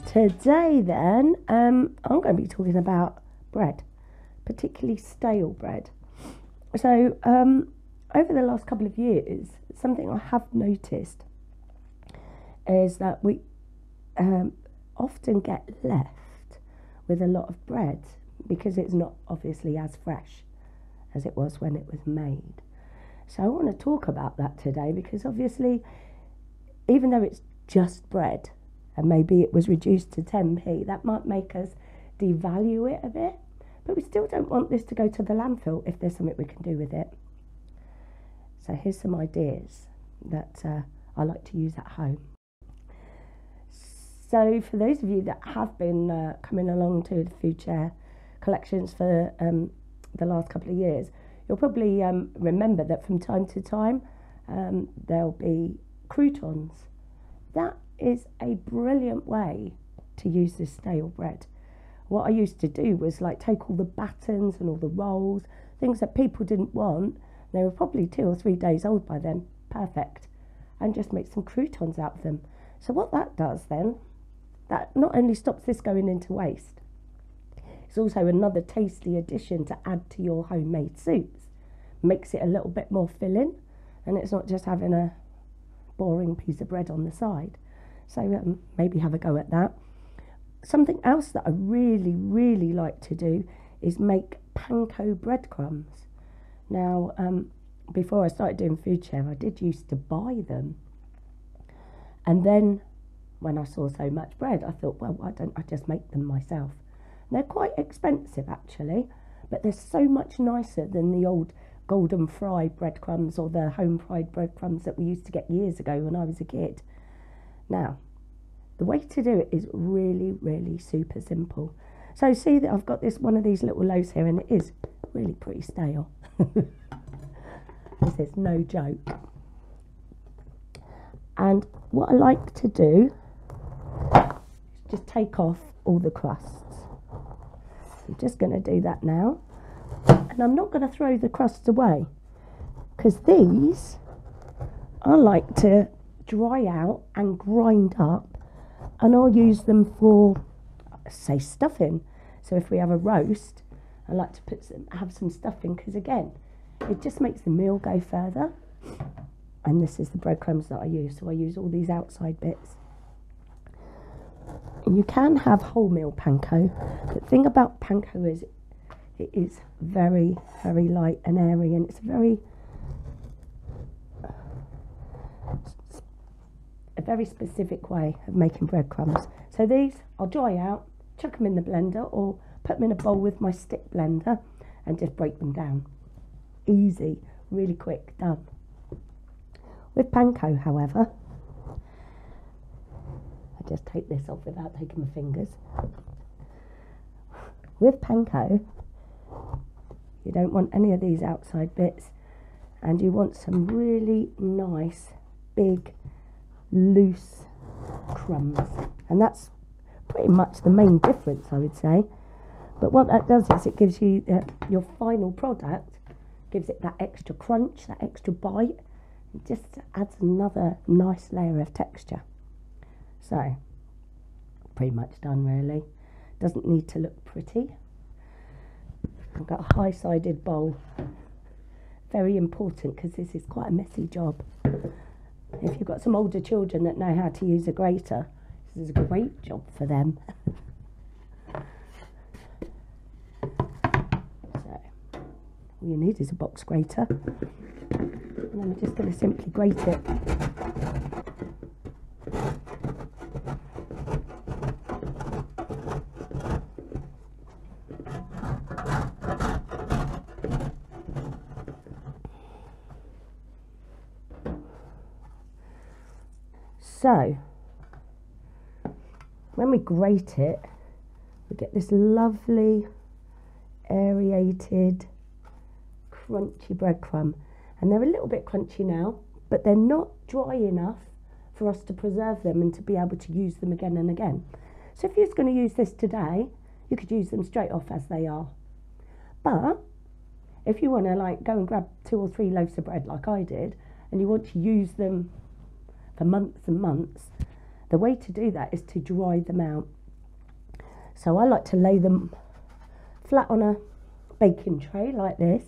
Today then, I'm going to be talking about bread, particularly stale bread. So over the last couple of years, something I have noticed is that we often get left with a lot of bread because it's not obviously as fresh as it was when it was made. So I want to talk about that today because obviously, even though it's just bread and maybe it was reduced to 10p, that might make us devalue it a bit, but we still don't want this to go to the landfill if there's something we can do with it. So here's some ideas that I like to use at home. So for those of you that have been coming along to the food share collections for the last couple of years, you'll probably remember that from time to time there'll be croutons. That is a brilliant way to use this stale bread. What I used to do was like take all the battens and all the rolls, things that people didn't want, they were probably 2 or 3 days old by then, perfect, and just make some croutons out of them. So what that does then, that not only stops this going into waste, it's also another tasty addition to add to your homemade soups. Makes it a little bit more filling, and it's not just having a boring piece of bread on the side. So maybe have a go at that. Something else that I really like to do is make panko breadcrumbs. Now, before I started doing food share, I did used to buy them. And then when I saw so much bread, I thought, well, why don't I just make them myself? And they're quite expensive actually, but they're so much nicer than the old golden fried breadcrumbs or the home fried breadcrumbs that we used to get years ago when I was a kid. Now, the way to do it is really super simple. So see that I've got one of these little loaves here, and it is really pretty stale. This is no joke. And what I like to do is just take off all the crusts. I'm just going to do that now. And I'm not going to throw the crusts away, because these I like to dry out and grind up, and I'll use them for, say, stuffing. So if we have a roast, I like to have some stuffing, because again, it just makes the meal go further. And this is the breadcrumbs that I use, so I use all these outside bits. And you can have wholemeal panko. The thing about panko is it is very light and airy, and it's a very specific way of making breadcrumbs. So these I'll dry out, chuck them in the blender, or put them in a bowl with my stick blender and just break them down. Easy, really quick, done. With panko, however, I just take this off without taking my fingers. With panko, you don't want any of these outside bits, and you want some really nice, big, loose crumbs, and that's pretty much the main difference, I would say. But what that does is it gives you your final product, gives it that extra crunch, that extra bite. It just adds another nice layer of texture. So pretty much done, really. Doesn't need to look pretty. I've got a high-sided bowl, very important because this is quite a messy job. If you've got some older children that know how to use a grater, this is a great job for them. So all you need is a box grater, and then we're just going to simply grate it. So when we grate it, we get this lovely aerated crunchy breadcrumb, and they're a little bit crunchy now, but they're not dry enough for us to preserve them and to be able to use them again and again. So if you're going to use this today, you could use them straight off as they are. But if you want to like go and grab 2 or 3 loaves of bread like I did, and you want to use them for months and months, The way to do that is to dry them out. So I like to lay them flat on a baking tray like this,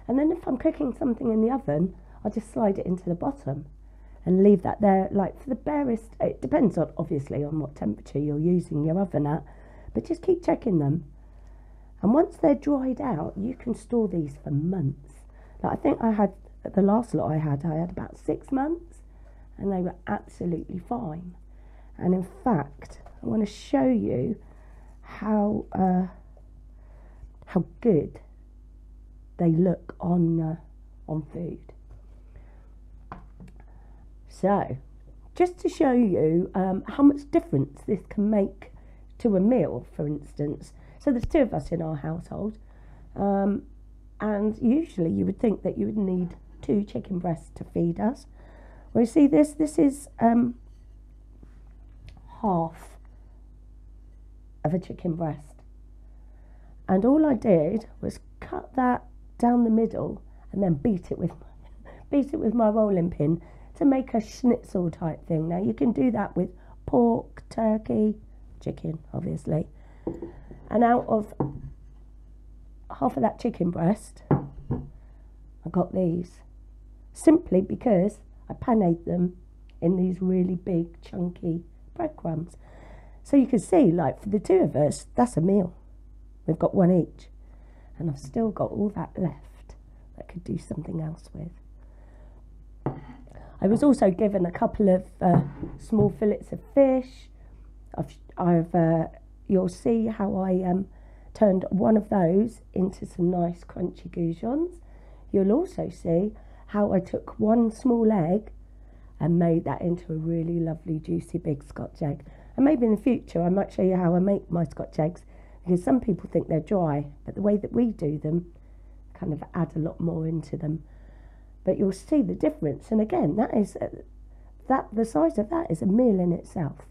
and then if I'm cooking something in the oven, I'll just slide it into the bottom and leave that there, like for the barest. It depends on, obviously, on what temperature you're using your oven at, but just keep checking them. And once they're dried out, you can store these for months. Like I think I had, the last lot I had about 6 months, and they were absolutely fine. And in fact, I want to show you how good they look on food. So, just to show you how much difference this can make to a meal, for instance. So there's 2 of us in our household, and usually you would think that you would need 2 chicken breasts to feed us. Well, you see this is half of a chicken breast, and all I did was cut that down the middle and then beat it with my rolling pin to make a schnitzel type thing. Now you can do that with pork, turkey, chicken obviously, and out of half of that chicken breast I got these, simply because I panade them in these really big chunky breadcrumbs. So you can see, like, for the 2 of us, that's a meal. We've got 1 each, and I've still got all that left that I could do something else with. I was also given a couple of small fillets of fish. You'll see how I turned one of those into some nice crunchy goujons. You'll also see how I took 1 small egg and made that into a really lovely juicy big Scotch egg. And maybe in the future I might show you how I make my Scotch eggs, because some people think they're dry, but the way that we do them kind of add a lot more into them. But you'll see the difference, and again, the size of that is a meal in itself.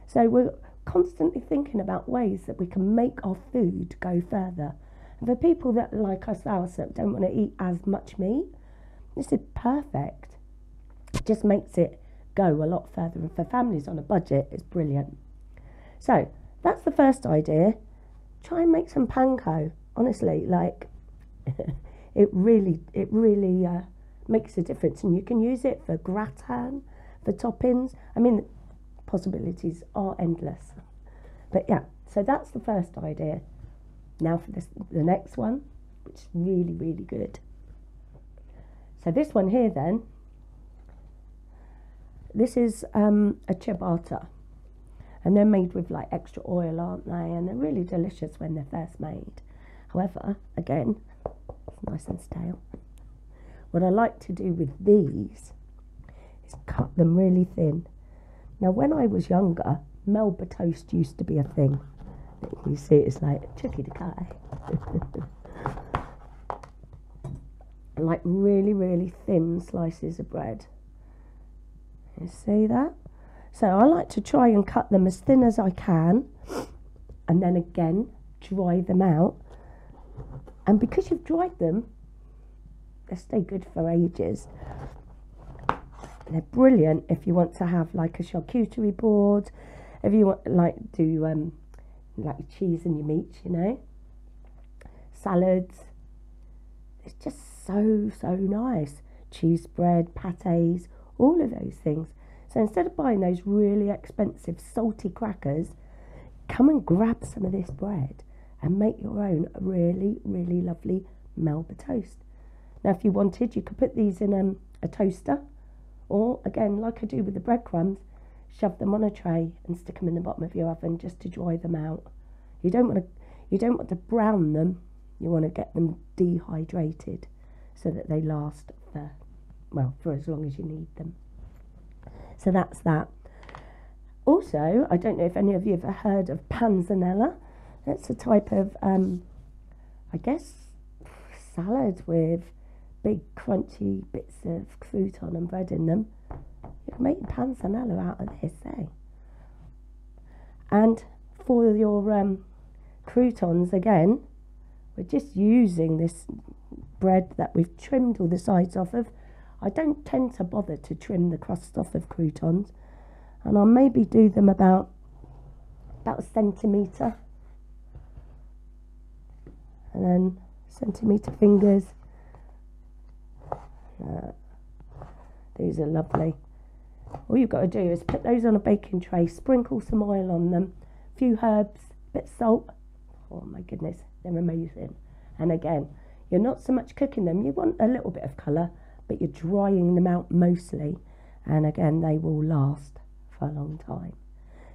So we're constantly thinking about ways that we can make our food go further. And for people that, like ourselves, that don't want to eat as much meat, this is perfect. It just makes it go a lot further, and for families on a budget, it's brilliant. So that's the first idea. Try and make some panko. Honestly, like it really makes a difference, and you can use it for gratin, for toppings. I mean, the possibilities are endless. But yeah, so that's the first idea. Now for the next one, which is really, really good. So this one here then, this is a ciabatta, and they're made with like extra oil, aren't they? And they're really delicious when they're first made. However, again, it's nice and stale. What I like to do with these is cut them really thin. Now, when I was younger, Melba toast used to be a thing. You see, it's like tricky to cut. Like really, really thin slices of bread. You see that? So I like to try and cut them as thin as I can, and then again dry them out. And because you've dried them, they stay good for ages. They're brilliant if you want to have like a charcuterie board, if you want like do like cheese in your meat, you know, salads. It's just so nice. Cheese bread, pâtés, all of those things. So instead of buying those really expensive salty crackers, come and grab some of this bread and make your own really, really lovely Melba toast. Now, if you wanted, you could put these in a toaster, or again, like I do with the breadcrumbs, shove them on a tray and stick them in the bottom of your oven just to dry them out. You don't want to brown them. You want to get them dehydrated so that they last for as long as you need them. So that's that. Also, I don't know if any of you have ever heard of panzanella. That's a type of, I guess, salad with big crunchy bits of crouton and bread in them. You can make panzanella out of this, eh? And for your croutons, again, we're just using this bread that we've trimmed all the sides off of. I don't tend to bother to trim the crust off of croutons. and I'll maybe do them about a centimetre, and then centimetre fingers. These are lovely. All you've got to do is put those on a baking tray, sprinkle some oil on them, a few herbs, a bit of salt. Oh my goodness, they're amazing. And again, you're not so much cooking them, you want a little bit of colour, but you're drying them out mostly, and again they will last for a long time.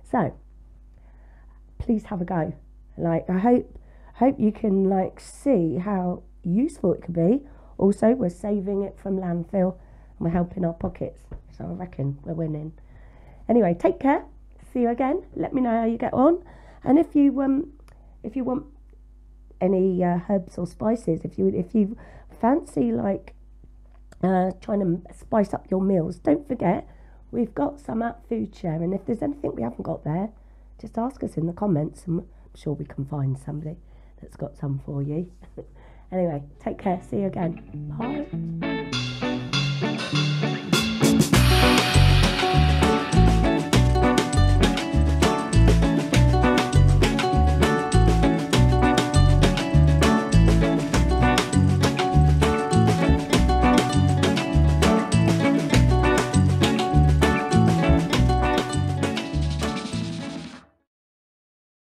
So please have a go. Like, I hope you can like see how useful it could be. Also, we're saving it from landfill and we're helping our pockets, so I reckon we're winning. Anyway, take care, see you again, let me know how you get on, and if you want any herbs or spices, if you fancy like trying to spice up your meals, don't forget we've got some at Food Share, and if there's anything we haven't got there, just ask us in the comments and I'm sure we can find somebody that's got some for you. Anyway, take care, see you again, bye.